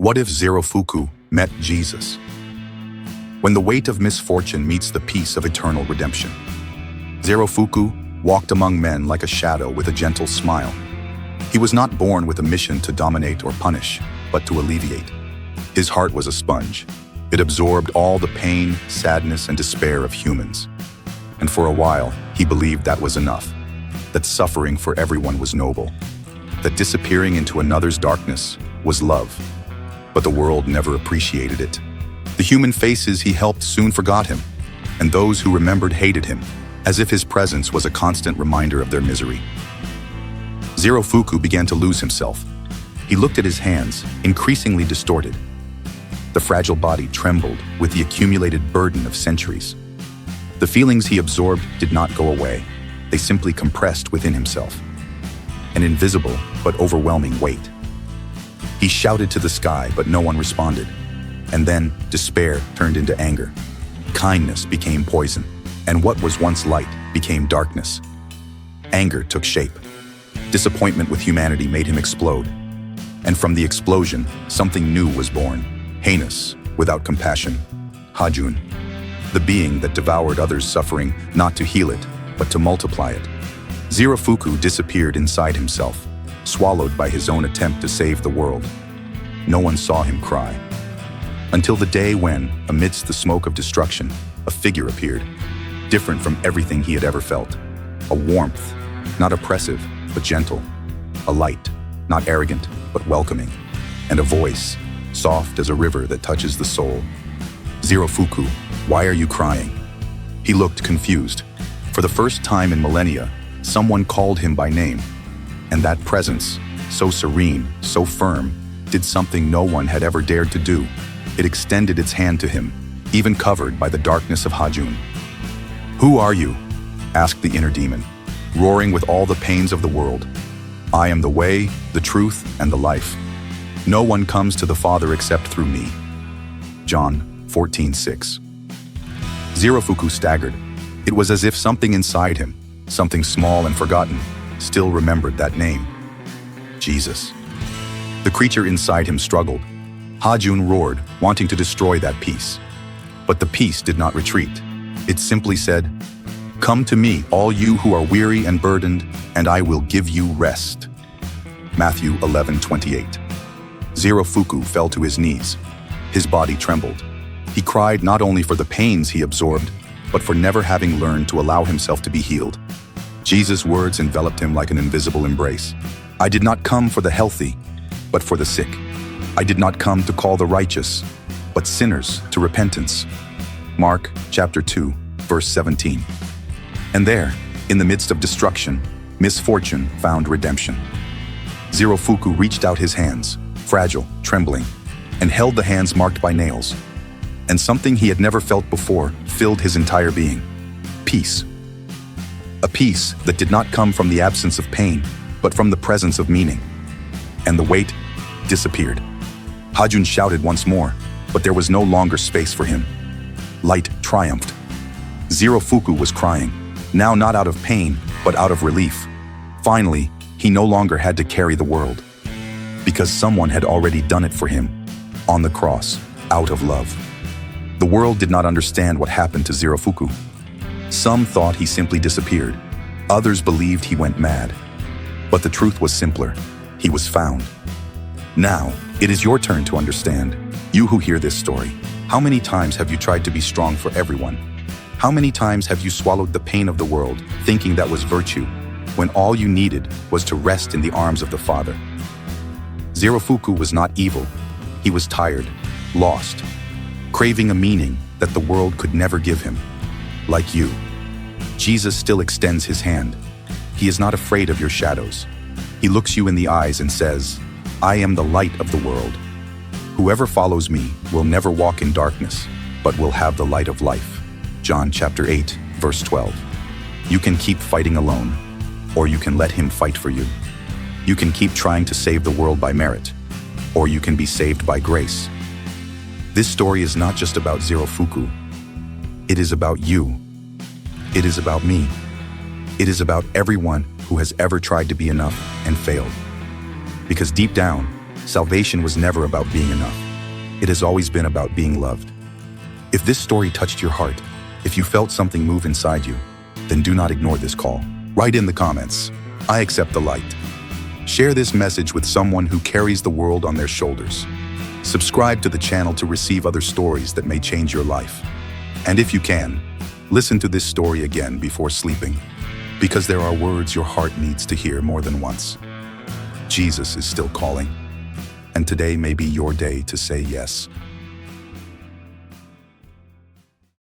What if Zerofuku met Jesus? When the weight of misfortune meets the peace of eternal redemption. Zerofuku walked among men like a shadow with a gentle smile. He was not born with a mission to dominate or punish, but to alleviate. His heart was a sponge. It absorbed all the pain, sadness, and despair of humans. And for a while, he believed that was enough, that suffering for everyone was noble, that disappearing into another's darkness was love. But the world never appreciated it. The human faces he helped soon forgot him, and those who remembered hated him, as if his presence was a constant reminder of their misery. Zerofuku began to lose himself. He looked at his hands, increasingly distorted. The fragile body trembled with the accumulated burden of centuries. The feelings he absorbed did not go away. They simply compressed within himself. An invisible but overwhelming weight. He shouted to the sky, but no one responded. And then despair turned into anger. Kindness became poison, and what was once light became darkness. Anger took shape. Disappointment with humanity made him explode. And from the explosion, something new was born, heinous, without compassion. Hajun, the being that devoured others' suffering, not to heal it, but to multiply it. Zerofuku disappeared inside himself, swallowed by his own attempt to save the world. No one saw him cry. Until the day when, amidst the smoke of destruction, a figure appeared, different from everything he had ever felt. A warmth, not oppressive, but gentle. A light, not arrogant, but welcoming. And a voice, soft as a river that touches the soul. Zerofuku, why are you crying? He looked confused. For the first time in millennia, someone called him by name. And that presence, so serene, so firm, did something no one had ever dared to do. It extended its hand to him, even covered by the darkness of Hajun. "Who are you?" asked the inner demon, roaring with all the pains of the world. "I am the way, the truth, and the life. No one comes to the Father except through me." John 14:6. Zerofuku staggered. It was as if something inside him, something small and forgotten, still remembered that name. Jesus. The creature inside him struggled. Hajun roared, wanting to destroy that peace. But the peace did not retreat. It simply said, "Come to me, all you who are weary and burdened, and I will give you rest." Matthew 11:28. Zerofuku fell to his knees. His body trembled. He cried not only for the pains he absorbed, but for never having learned to allow himself to be healed. Jesus' words enveloped him like an invisible embrace. "I did not come for the healthy, but for the sick. I did not come to call the righteous, but sinners to repentance." Mark chapter 2, verse 17. And there, in the midst of destruction, misfortune found redemption. Zerofuku reached out his hands, fragile, trembling, and held the hands marked by nails. And something he had never felt before filled his entire being. Peace. A peace that did not come from the absence of pain, but from the presence of meaning. And the weight disappeared. Hajun shouted once more, but there was no longer space for him. Light triumphed. Zerofuku was crying, now not out of pain, but out of relief. Finally, he no longer had to carry the world, because someone had already done it for him, on the cross, out of love. The world did not understand what happened to Zerofuku. Some thought he simply disappeared. Others believed he went mad. But the truth was simpler. He was found. Now, it is your turn to understand. You who hear this story, how many times have you tried to be strong for everyone? How many times have you swallowed the pain of the world, thinking that was virtue, when all you needed was to rest in the arms of the Father? Zerofuku was not evil. He was tired, lost, craving a meaning that the world could never give him. Like you, Jesus still extends his hand. He is not afraid of your shadows. He looks you in the eyes and says, "I am the light of the world. Whoever follows me will never walk in darkness, but will have the light of life." John chapter 8, verse 12. You can keep fighting alone, or you can let him fight for you. You can keep trying to save the world by merit, or you can be saved by grace. This story is not just about Zerofuku. It is about you. It is about me. It is about everyone who has ever tried to be enough and failed. Because deep down, Salvation was never about being enough. It has always been about being loved. If this story touched your heart, if you felt something move inside you, then do not ignore this call. Write in the comments, "I accept the light." Share this message with someone who carries the world on their shoulders. Subscribe to the channel to receive other stories that may change your life. And if you can, listen to this story again before sleeping, because there are words your heart needs to hear more than once. Jesus is still calling, and today may be your day to say yes.